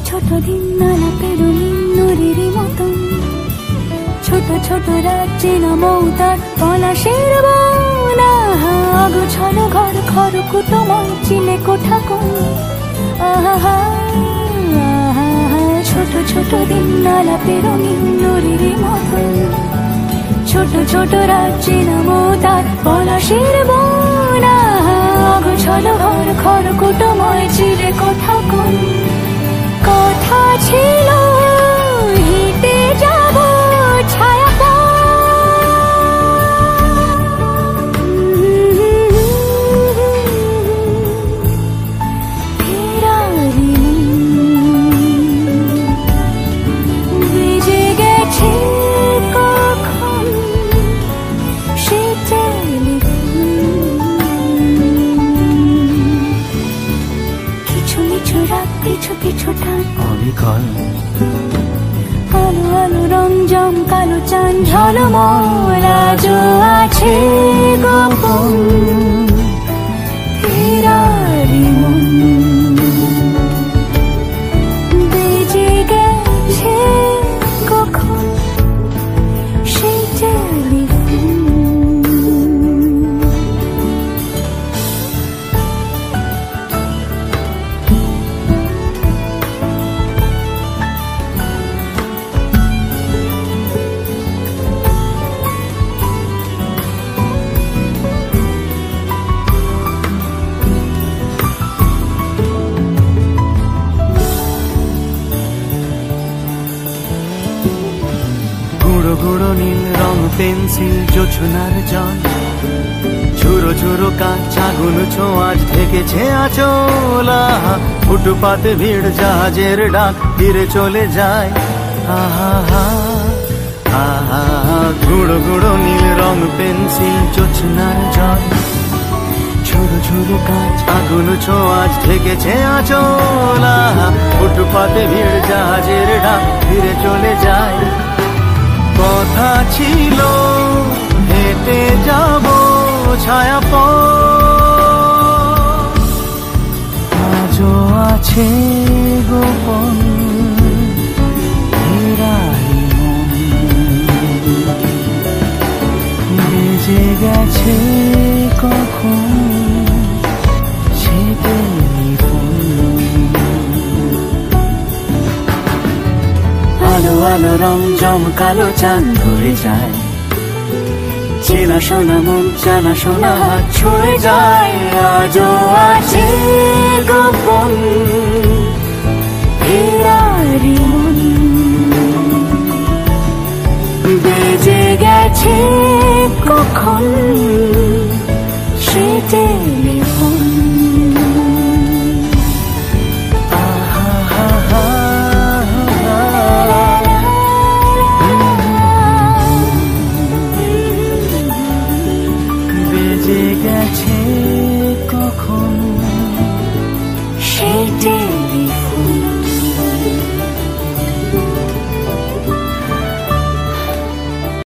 ছোট দিন আলাপে রঙিন নুরেরই মতন, ছোট ছোট রাজ্যে নমতার পলাশের বন। গোছানো ঘর খড়কুটোময় চিলে কোঠা কোণ। আহা ছোট ছোট দিন আলাপে রঙিন নুরেরই মতন, ছোট ছোট রাজ্যে নমতার পলাশের বন। গোছানো ঘর খড়কুটোময় চিলে কোঠা কোণ। কথা ছিল হেঁটে যাব ছায়া ফেরারি বেজে গেছে কখন সে কিছু কিছু রাত কিছু কিছু টান অবিকল আলো আলো রঞ্জম কালো চান ঝলমল আজও আছে গোপন ফেরারি মন। বেজে গেছে কখন সেই টেলিফোন। গুঁড়ো গুঁড়ো নীল রং পেন্সিল জোছনার জল, ঝুরো ঝুরো কাঁচ আগুন ছোঁয়াজ ঢেকেছে আচলা। ফুটপাতে ভিড় জাহাজের ডাক ফিরে চলে যায়। আহা আহা গুঁড়ো গুঁড়ো নীল রং পেন্সিল জোছনার জল, ঝুরো ঝুরো কাঁচ আগুন ছোঁয়াজ ঢেকেছে আচলা। ফুটপাতে ভিড় জাহাজের ডাক ফিরে চলে যায়। কথা ছিল হেঁটে যাব ছায়া আজও আছে গোপন ফেরারি মন। বেজে গেছে কখন সে টেলিফোন। আলো আলো রং জমকালো চাঁদ ঘুরে যায়, চেনা শোনা মন জানা শোনা হাত ছুঁয়ে যায়। আজও আছে